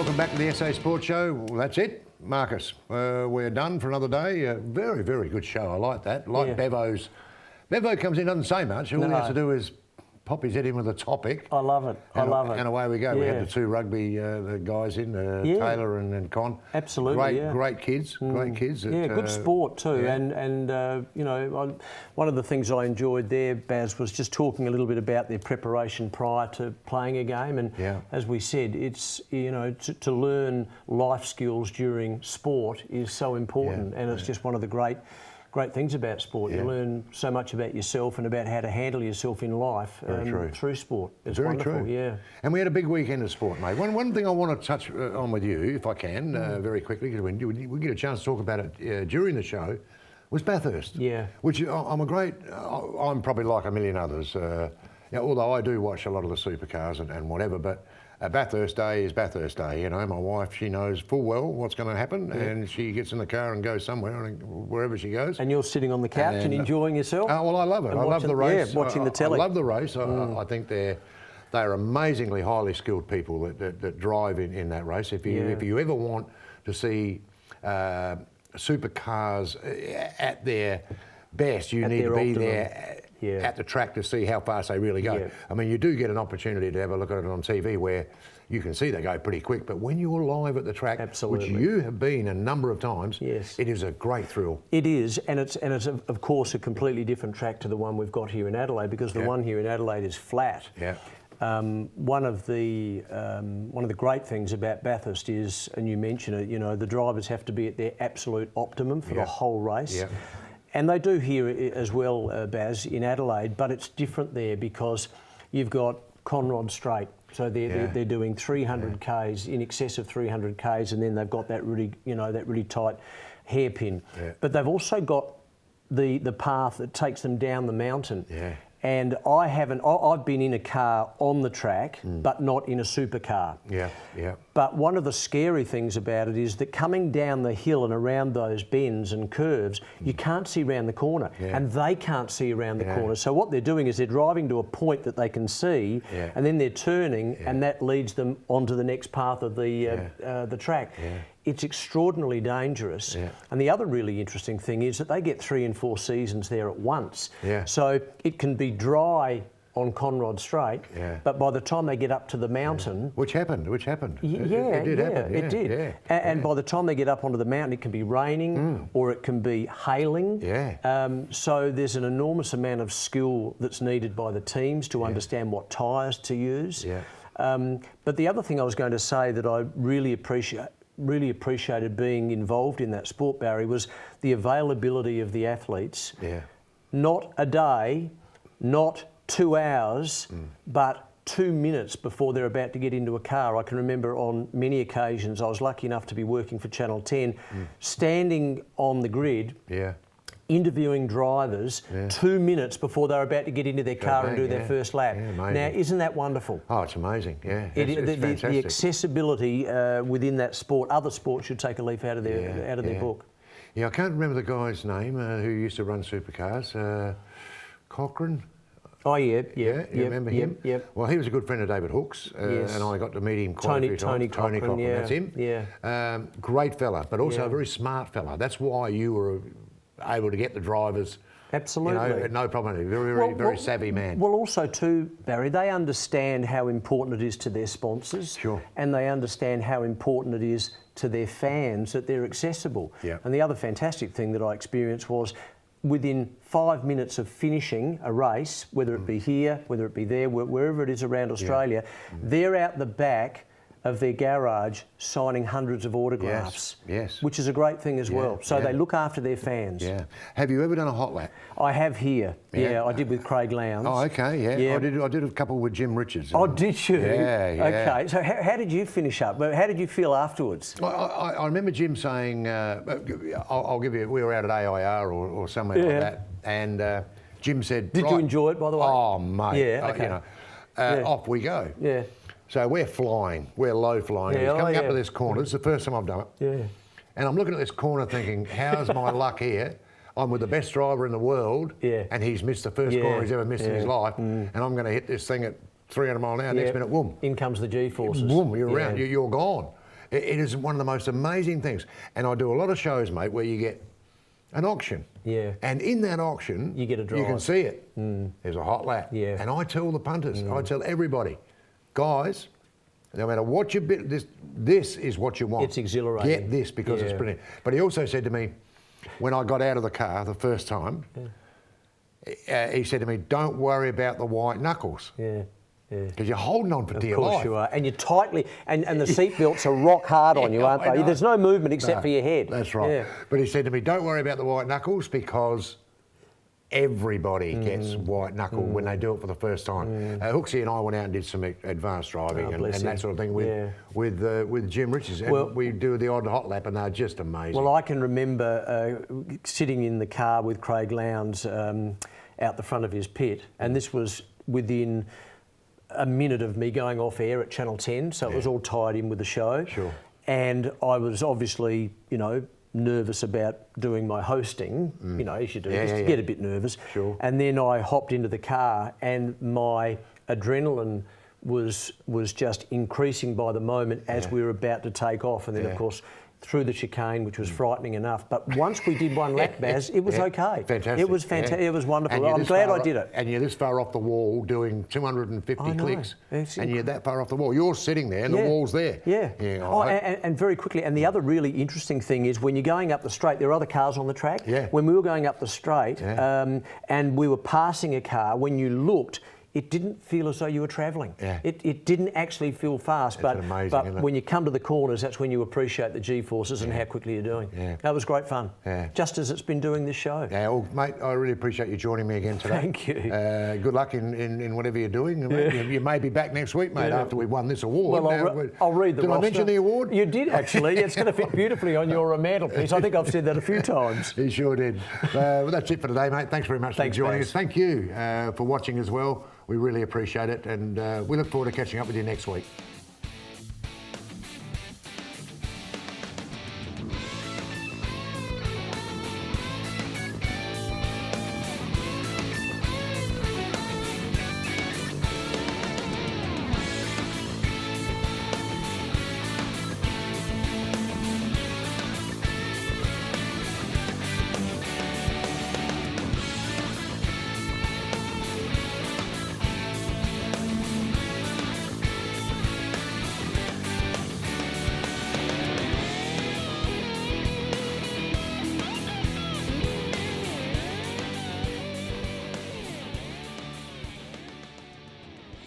welcome back to the SA Sports Show. Well, that's it, Marcus. We're done for another day. Very, very good show. I like that. Bevo's. Bevo comes in, doesn't say much. All he has to do is pop his head in with a topic. I love it. I love it. And away we go. Yeah. We had the two rugby the guys in, Taylor and Con. Absolutely, Great kids. Great kids. Good sport too. Yeah. And you know, one of the things I enjoyed there, Baz, was just talking a little bit about their preparation prior to playing a game. And as we said, it's, you know, to learn life skills during sport is so important, and it's just one of the great things about sport. You learn so much about yourself and about how to handle yourself in life through sport. It's very wonderful, true. yeah. And we had a big weekend of sport, mate. One thing I want to touch on with you, if I can, very quickly, because we get a chance to talk about it during the show, was Bathurst. Yeah. Which I'm probably like a million others, although I do watch a lot of the supercars and whatever, but Bathurst Day is Bathurst Day. You know, my wife, she knows full well what's going to happen, and she gets in the car and goes somewhere, wherever she goes. And you're sitting on the couch and enjoying yourself? Oh, well, I love it. I love the race. Yeah, watching the telly. I love the race. I think they're amazingly highly skilled people that drive in that race. If you ever want to see supercars at their best, you need to be there at the track to see how fast they really go. I mean, you do get an opportunity to have a look at it on TV where you can see they go pretty quick, but when you're live at the track, which you have been a number of times, it is a great thrill. It is, and it's of course a completely different track to the one we've got here in Adelaide, because the one here in Adelaide is flat. One of the great things about Bathurst is, and you mentioned it, you know, the drivers have to be at their absolute optimum for the whole race. And they do here as well, Baz, in Adelaide, but it's different there because you've got Conrod Straight. So they're doing 300 Ks, in excess of 300 Ks, and then they've got that really tight hairpin. But they've also got the path that takes them down the mountain. And I've been in a car on the track, but not in a supercar. But one of the scary things about it is that coming down the hill and around those bends and curves, you can't see around the corner, and they can't see around the corner. So what they're doing is they're driving to a point that they can see, and then they're turning, and that leads them onto the next path of the track. It's extraordinarily dangerous. And the other really interesting thing is that they get 3 and 4 seasons there at once. So it can be dry on Conrod Straight, but by the time they get up to the mountain... Which happened. It did happen. It did. And by the time they get up onto the mountain, it can be raining or it can be hailing. So there's an enormous amount of skill that's needed by the teams to understand what tyres to use. But the other thing I was going to say that I really appreciated being involved in that sport, Barry, was the availability of the athletes. Not a day, not 2 hours, but 2 minutes before they're about to get into a car. I can remember on many occasions, I was lucky enough to be working for Channel 10, standing on the grid, interviewing drivers 2 minutes before they're about to get into their car and do their first lap. Now, isn't that wonderful? Oh, it's amazing, it's fantastic. The accessibility within that sport, other sports should take a leaf out of their book. I can't remember the guy's name who used to run supercars. Cochrane? Oh, you remember him? Well, he was a good friend of David Hook's, and I got to meet him quite a few times. Tony Cochrane, that's him. Great fella, but also a very smart fella. That's why you were able to get the drivers. Absolutely. No problem. Very savvy man. Well, also too, Barry, they understand how important it is to their sponsors. And they understand how important it is to their fans that they're accessible. And the other fantastic thing that I experienced was within 5 minutes of finishing a race, whether it be here, whether it be there, wherever it is around Australia, they're out the back of their garage signing hundreds of autographs, which is a great thing as well. So they look after their fans. Have you ever done a hot lap? I have here. I did with Craig Lowndes. Oh, okay, I did a couple with Jim Richards. Oh, did you? Okay, so how did you finish up? How did you feel afterwards? I remember Jim saying, I'll give you, we were out at AIR or somewhere like that, and Jim said... Did you enjoy it, by the way? Oh, mate. Off we go. So we're flying, we're low flying. He's coming up to this corner. This is the first time I've done it. And I'm looking at this corner thinking, how's my luck here? I'm with the best driver in the world, and he's missed the first corner he's ever missed in his life, and I'm going to hit this thing at 300 mile an hour. Next minute, boom. In comes the G-forces. Boom, you're around, you're gone. It is one of the most amazing things. And I do a lot of shows, mate, where you get an auction. Yeah. And in that auction, you get a drive. You can see it. There's a hot lap. Yeah. And I tell the punters, I tell everybody, guys, no matter what you bid, this is what you want. It's exhilarating. Get this because it's brilliant. But he also said to me, when I got out of the car the first time, he said to me, don't worry about the white knuckles. Yeah. Because you're holding on for dear life. Of course you are. And you're tightly, and the seat belts are rock hard on you, aren't they? There's no movement except for your head. That's right. Yeah. But he said to me, don't worry about the white knuckles because everybody gets white knuckle when they do it for the first time. Hooksy and I went out and did some advanced driving and that sort of thing with Jim Richards. And we do the odd hot lap and they're just amazing. Well, I can remember sitting in the car with Craig Lowndes out the front of his pit, and this was within a minute of me going off air at Channel 10, so it was all tied in with the show. Sure. And I was obviously, nervous about doing my hosting, as you do, you get a bit nervous. Sure. And then I hopped into the car and my adrenaline was just increasing by the moment as we were about to take off. And then, of course, through the chicane, which was frightening enough. But once we did one lap, Baz, it was okay. Fantastic. It was fantastic. It was wonderful. I'm glad I did it. And you're this far off the wall doing 250 clicks. And you're that far off the wall. You're sitting there and the wall's there. Yeah. And very quickly, and the other really interesting thing is when you're going up the straight, there are other cars on the track. Yeah. When we were going up the straight and we were passing a car, when you looked, it didn't feel as though you were travelling. Yeah. It didn't actually feel fast, but amazing, when you come to the corners, that's when you appreciate the G-forces and how quickly you're doing. Yeah. That was great fun, just as it's been doing this show. Yeah, well, mate, I really appreciate you joining me again today. Thank you. Good luck in whatever you're doing. You may be back next week, mate, after we've won this award. Well, I'll read the roster. Did I mention the award? You did, actually. It's going to fit beautifully on your mantelpiece. I think I've said that a few times. You sure did. Well, that's it for today, mate. Thanks very much for joining us. Thank you for watching as well. We really appreciate it, and we look forward to catching up with you next week.